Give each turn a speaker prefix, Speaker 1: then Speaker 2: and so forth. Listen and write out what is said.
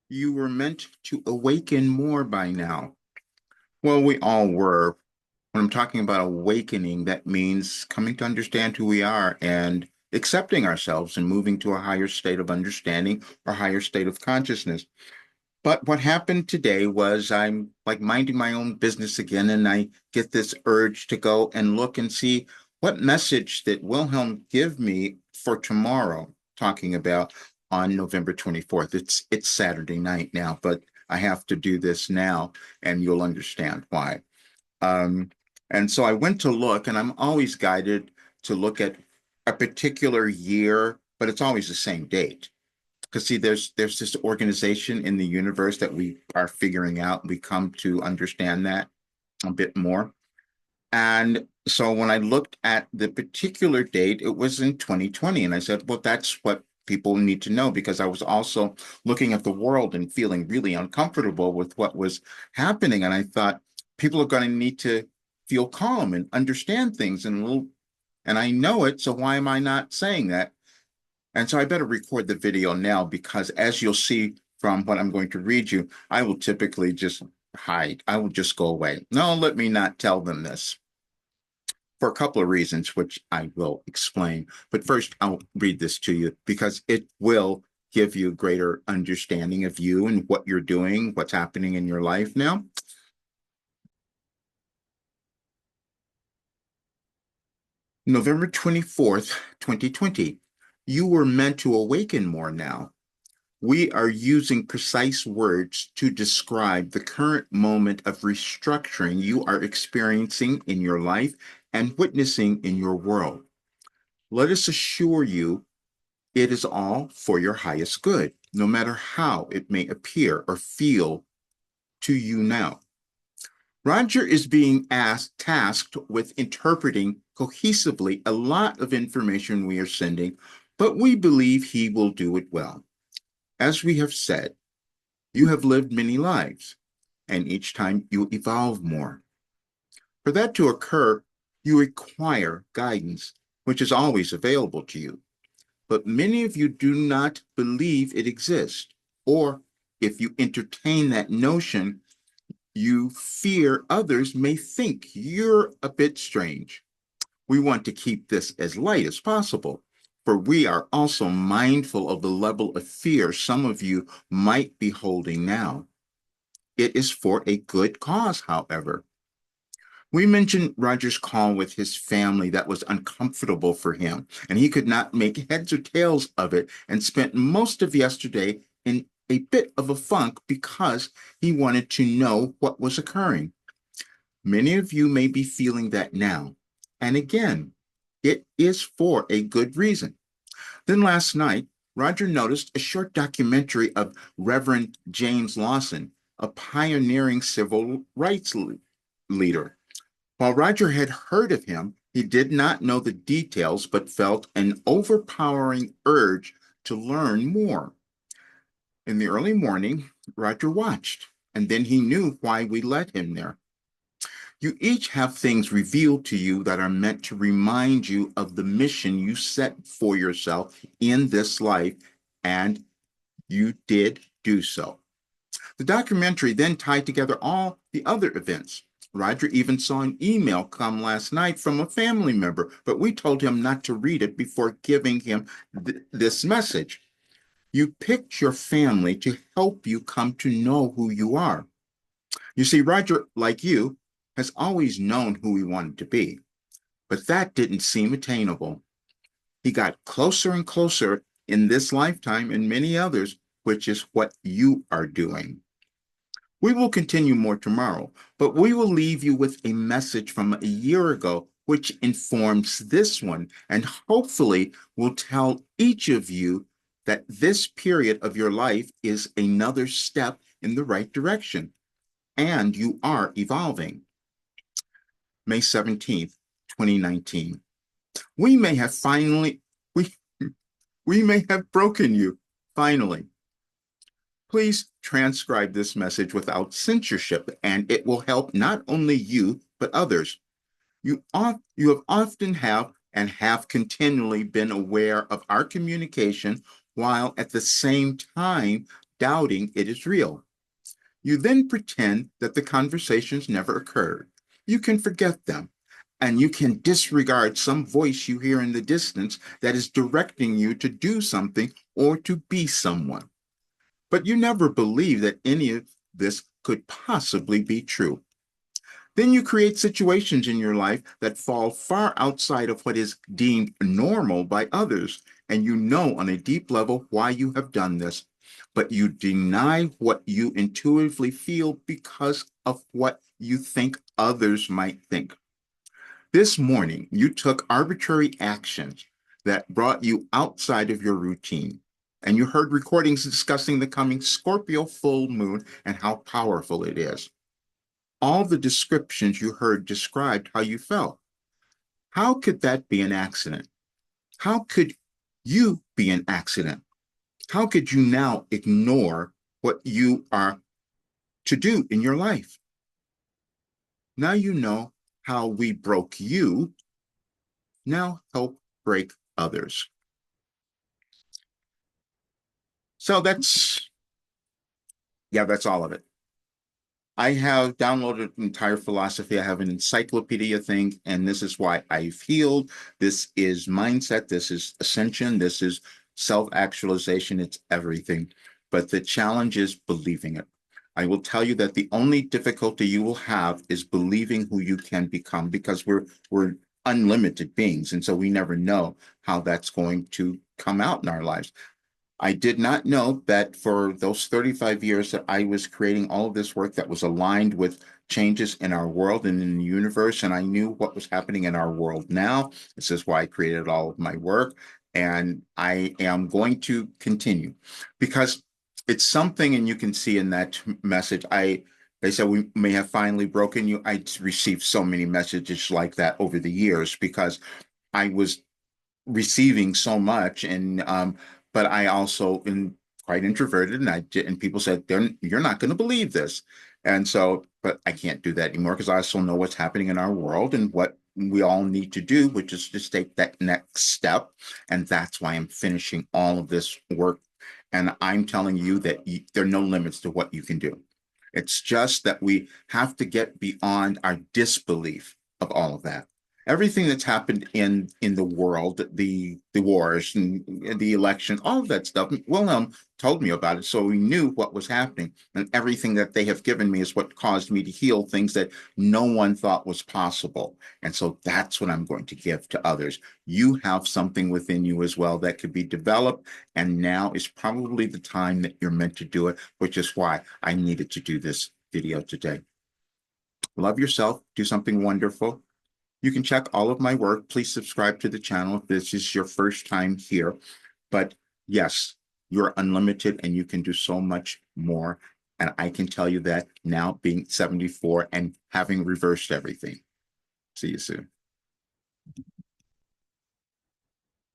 Speaker 1: You were meant to awaken more by now. Well, we all were. When I'm talking about awakening, that means coming to understand who we are and accepting ourselves and moving to a higher state of understanding or higher state of consciousness. But what happened today was I'm like minding my own business again, and I get this urge to go and look and see what message that Wilhelm give me for tomorrow, talking about on November 24th. It's Saturday night now, but I have to do this now, and you'll understand why. Um, and so I went to look, and I'm always guided to look at a particular year, but it's always the same date. Because see, there's this organization in the universe that we are figuring out. We come to understand that a bit more. And so when I looked at the particular date, it was in 2020. And I said, well, that's what people need to know because I was also looking at the world and feeling really uncomfortable with what was happening. And I thought people are going to need to feel calm and understand things and I know it. So why am I not saying that? And so I better record the video now because as you'll see from what I'm going to read you, I will typically just hide. I will just go away. No, let me not tell them this for a couple of reasons, which I will explain. But first, I'll read this to you because it will give you greater understanding of you and what you're doing, what's happening in your life now. November 24th, 2020. You were meant to awaken more now. We are using precise words to describe the current moment of restructuring you are experiencing in your life and witnessing in your world. Let us assure you it is all for your highest good, no matter how it may appear or feel to you now. Roger is being tasked with interpreting cohesively a lot of information we are sending, but we believe he will do it well. As we have said, you have lived many lives, and each time you evolve more. For that to occur, you require guidance, which is always available to you. But many of you do not believe it exists, or if you entertain that notion, you fear others may think you're a bit strange. We want to keep this as light as possible, for we are also mindful of the level of fear some of you might be holding now. It is for a good cause, however. We mentioned Roger's call with his family that was uncomfortable for him, and he could not make heads or tails of it and spent most of yesterday in a bit of a funk because he wanted to know what was occurring. Many of you may be feeling that now. And again, it is for a good reason. Then last night, Roger noticed a short documentary of Reverend James Lawson, a pioneering civil rights leader. While Roger had heard of him, he did not know the details but felt an overpowering urge to learn more. In the early morning, Roger watched, and then he knew why we led him there. You each have things revealed to you that are meant to remind you of the mission you set for yourself in this life, and you did do so. The documentary then tied together all the other events. Roger even saw an email come last night from a family member, but we told him not to read it before giving him this message. You picked your family to help you come to know who you are. You see, Roger, like you, has always known who he wanted to be, but that didn't seem attainable. He got closer and closer in this lifetime and many others, which is what you are doing. We will continue more tomorrow, but we will leave you with a message from a year ago, which informs this one, and hopefully will tell each of you that this period of your life is another step in the right direction, and you are evolving. May 17th, 2019. We may have finally, we, we may have broken you, finally. Please transcribe this message without censorship, and it will help not only you, but others. You have often have continually been aware of our communication while at the same time doubting it is real. You then pretend that the conversations never occurred. You can forget them, and you can disregard some voice you hear in the distance that is directing you to do something or to be someone. But you never believe that any of this could possibly be true. Then you create situations in your life that fall far outside of what is deemed normal by others, and you know on a deep level why you have done this, but you deny what you intuitively feel because of what you think others might think. This morning, you took arbitrary actions that brought you outside of your routine, and you heard recordings discussing the coming Scorpio full moon and how powerful it is. All the descriptions you heard described how you felt. How could that be an accident? How could you be an accident? How could you now ignore what you are to do in your life? Now you know how we broke you. Now help break others. So that's all of it. I have downloaded an entire philosophy. I have an encyclopedia thing, and this is why I've healed. This is mindset. This is ascension. This is self-actualization. It's everything. But the challenge is believing it. I will tell you that the only difficulty you will have is believing who you can become, because we're unlimited beings, and so we never know how that's going to come out in our lives. I did not know that for those 35 years that I was creating all of this work that was aligned with changes in our world and in the universe, and I knew what was happening in our world now. This is why I created all of my work, and I am going to continue because it's something, and you can see in that message, they said we may have finally broken you. I received so many messages like that over the years because I was receiving so much, and but I also am quite introverted, and people said you're not going to believe this, and so but I can't do that anymore because I also know what's happening in our world and what we all need to do, which is just take that next step, and that's why I'm finishing all of this work, and I'm telling you that there are no limits to what you can do. It's just that we have to get beyond our disbelief of all of that. Everything that's happened in the world, the wars and the election, all of that stuff, Wilhelm told me about it, so we knew what was happening. And everything that they have given me is what caused me to heal things that no one thought was possible. And so that's what I'm going to give to others. You have something within you as well that could be developed, and now is probably the time that you're meant to do it, which is why I needed to do this video today. Love yourself, do something wonderful. You can check all of my work. Please subscribe to the channel if this is your first time here. But yes, you're unlimited and you can do so much more. And I can tell you that now, being 74 and having reversed everything. See you soon.